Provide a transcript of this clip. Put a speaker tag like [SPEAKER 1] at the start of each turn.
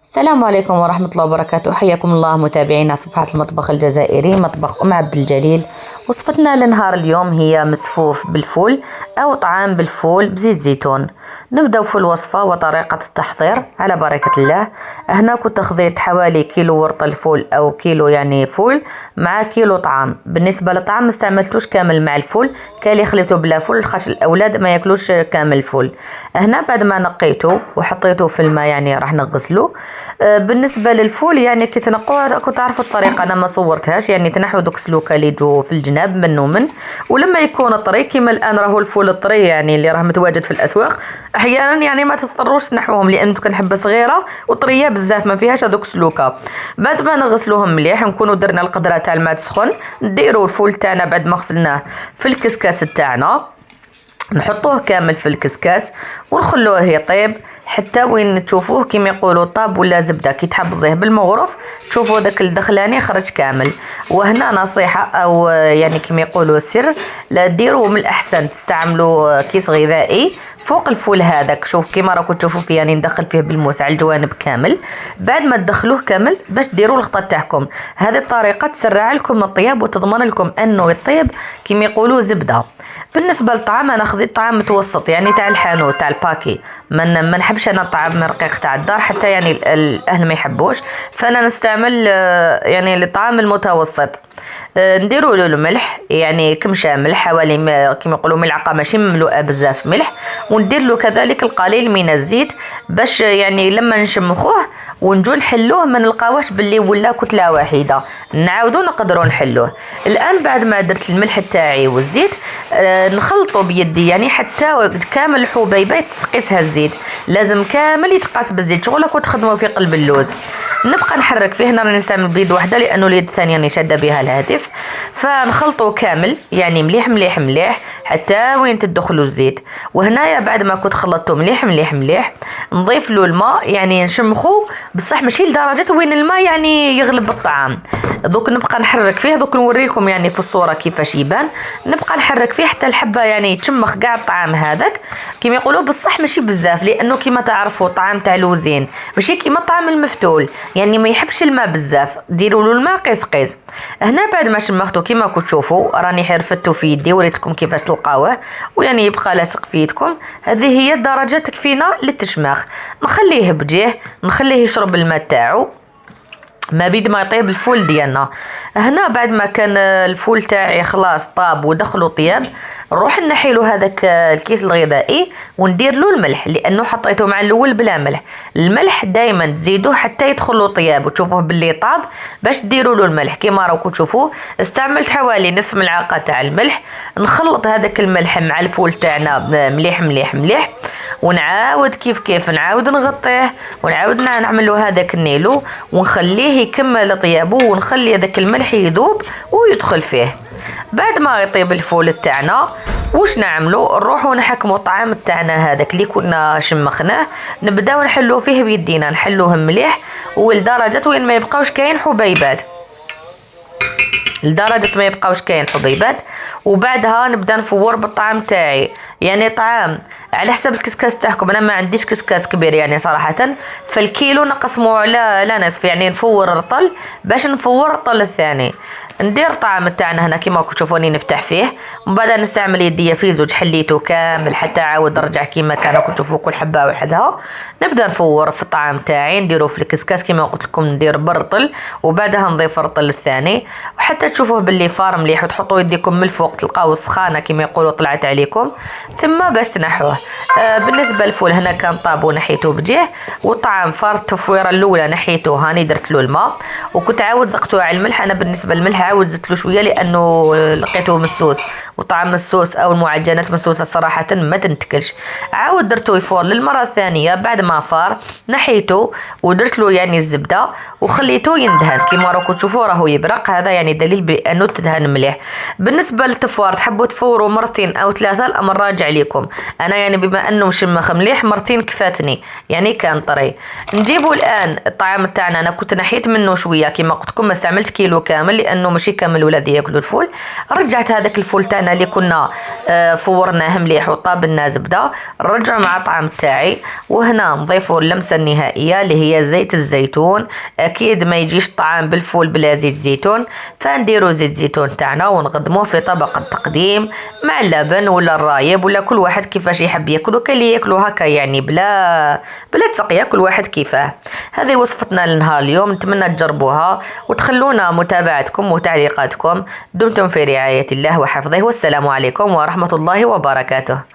[SPEAKER 1] السلام عليكم ورحمة الله وبركاته. حياكم الله متابعينا صفحات المطبخ الجزائري مطبخ عبد الجليل. وصفتنا لنهار اليوم هي مسفوف بالفول أو طعام بالفول بزيت زيتون. نبدأ في الوصفة وطريقة التحضير على بركة الله. هنا كنت خذيت حوالي كيلو ورط الفول أو كيلو يعني فول مع كيلو طعام. بالنسبة للطعام مستعملتوش كامل مع الفول، كالي خليته بلا فول خاطر الأولاد ما ياكلوش كامل الفول. هنا بعد ما نقيته وحطيته في الماء يعني راح نغسله. بالنسبه للفول يعني كي تنقوه كنت تعرفوا الطريقه، انا ما صورتهاش. يعني تنحوا دوك سلوكه اللي يجوا في الجناب من ومن، ولما يكون طري كيما الان راهو الفول الطري يعني اللي راه متواجد في الاسواق، احيانا يعني ما تضطروش تنحوهم لان دوك الحبه صغيره وطريه بزاف ما فيهاش هذوك سلوكه. بعد ما نغسلوهم مليح نكونوا درنا القدره تاع الماء تسخن، نديروا الفول تاعنا بعد ما غسلناه في الكسكاس تاعنا، نحطوه كامل في الكسكاس ونخلوه يطيب حتى وين تشوفوه كيما يقولوا طاب ولا زبده. كي تحبزيه بالمغرف تشوفوا داك الدخلاني خرج كامل. وهنا نصيحه او يعني كيما يقولوا سر، لا ديروا من الاحسن تستعملوا كيس غذائي فوق الفول هذاك. شوف كيما راكم تشوفوا فيه يعني ندخل فيه بالموس على الجوانب كامل. بعد ما تدخلوه كامل باش ديروا الخطه تاعكم، هذه الطريقه تسرع لكم الطياب وتضمن لكم انه يطيب كيما يقولوا زبده. بالنسبه للطعام انا خذيت طعام متوسط يعني تاع الحانوت تاع الباكي، ما نحبش انا الطعام رقيق تاع الدار حتى يعني الاهل ما يحبوش، فانا نستعمل يعني الطعام المتوسط. نديروا له الملح يعني كمشه ملح حوالي كيما يقولوا ملعقه ماشي مملوءه بزاف ملح، وندير له كذلك القليل من الزيت باش يعني لما نشمخوه ونجو نحلوه ما نلقاوش باللي ولا كتله واحده، نعاودو نقدروا نحلوه. الان بعد ما درت الملح تاعي والزيت نخلطه بيدي يعني حتى كامل الحبيبات تقيسها الزيت، لازم كامل يتقاس بالزيت شغلك وتخدموا في قلب اللوز. نبقى نحرك فيه، هنا راني نستعمل بيد واحده لانه اليد الثانيه راني شاده بها الهاتف. فنخلطه كامل يعني مليح مليح مليح حتى وين تدخلوا الزيت. وهنايا بعد ما كنت خلطته مليح مليح مليح نضيف له الماء يعني نشمخه بصح ماشي لدرجه وين الماء يعني يغلب الطعام. دوك نبقى نحرك فيه، دوك نوريكم يعني في الصوره كيفاش يبان. نبقى نحرك فيه حتى الحبه يعني تشمخ كاع الطعام هذاك كيما يقولوا، بصح ماشي بزاف لانه كيما تعرفوا الطعام تاع الوزين ماشي كيما الطعام المفتول يعني ما يحبش الماء بزاف، ديروا له الماء قيس قيس. هنا بعد ما شمختو كيما كنتوا تشوفوا راني حرفتو في يدي وريتكم كيفاش تلقاوه ويعني يبقى لاصق في يدكم. هذه هي الدرجه تكفينا للتشماخ. نخليه بجيه نخليه يشرب الماء تاعو ما بيد ما يطيب الفول ديالنا. هنا بعد ما كان الفول تاعي خلاص طاب ودخلوا طياب، نروح نحيلو هذاك الكيس الغذائي وندير له الملح لانه حطيته مع الاول بلا ملح. الملح دائما تزيدوه حتى يدخلوا طياب وتشوفوه باللي طاب باش ديروا له الملح. كيما راكم تشوفوا استعملت حوالي نصف ملعقه تاع الملح. نخلط هذاك الملح مع الفول تاعنا مليح مليح مليح، ونعاود كيف نعاود نغطيه ونعاود نعمل له هذاك النيلو ونخليه يكمل طيابه ونخلي هذاك الملح يذوب ويدخل فيه. بعد ما يطيب الفول تاعنا واش نعملو؟ نروحو نحكمو الطعام تاعنا هذاك اللي كنا شمخناه، نبداو نحلو فيه بيدينا نحلوه مليح ولدرجه وين ما يبقاوش كاين حبيبات، لدرجه ما يبقاوش كاين حبيبات. وبعدها نبدا نفور بالطعام تاعي يعني طعام على حسب الكسكاس تاعكم. انا ما عنديش كسكاس كبير يعني صراحه، فالكيلو نقسمه على نصف يعني نفور رطل باش نفور الرطل الثاني. ندير الطعام تاعنا هنا كيما راكم تشوفوني نفتح فيه، ومن بعد نستعمل يديا في زوج حليته كامل حتى عاود نرجع كيما كان راكم تشوفوا كل حبه وحدها. نبدا نفور في الطعام تاعي نديرو في الكسكاس كيما قلت لكم ندير بالرطل وبعدها نضيف الرطل الثاني وحتى تشوفوه باللي فار مليح، وتحطوا يديكم من الفوق تلقاو السخانه كيما يقولوا طلعت عليكم ثم باش تنحوه. بالنسبه للفول هنا كان طاب ونحيته بجيه، والطعام فار التفويره الاولى نحيته هاني درت له الماء وكنت عاود ضقته على الملح. انا بالنسبه للملح عاود زدت له شويه لانه لقيته مسوس، وطعم مسوس او المعجنات مسوسه صراحه ما تنتكلش. عاود درته يفور للمره الثانيه بعد ما فار نحيته ودرت له يعني الزبده وخليته يندهن كيما راكم تشوفوا راهو يبرق، هذا يعني دليل بانه تدهن مليح. بالنسبه التفوار تحبوا تفوروا مرتين او ثلاثة الامر راجع ليكم. انا يعني بما انه مشمخ مليح مرتين كفاتني، يعني كان طري. نجيبوا الان الطعام تاعنا. انا كنت نحيت منه شويه كما قلت لكم، ما استعملتش كيلو كامل لانه ماشي كامل ولادي ياكلوا الفول. رجعت هذاك الفول تاعنا اللي كنا فورناه مليح وطابلنا زبده، نرجعوا مع الطعام تاعي. وهنا نضيفوا اللمسه النهائيه اللي هي زيت الزيتون. اكيد ما يجيش طعام بالفول بلا زيت زيتون، فنديروا زيت زيتون تاعنا ونقدموه في طبق التقديم مع اللبن ولا الرايب ولا كل واحد كيفاش يحب ياكلو. كاين اللي ياكلو هكا يعني بلا تسقيه، كل واحد كيفاه. هذه وصفتنا لنهار اليوم، نتمنى تجربوها وتخلونا متابعتكم وتعليقاتكم. دمتم في رعاية الله وحفظه، والسلام عليكم ورحمة الله وبركاته.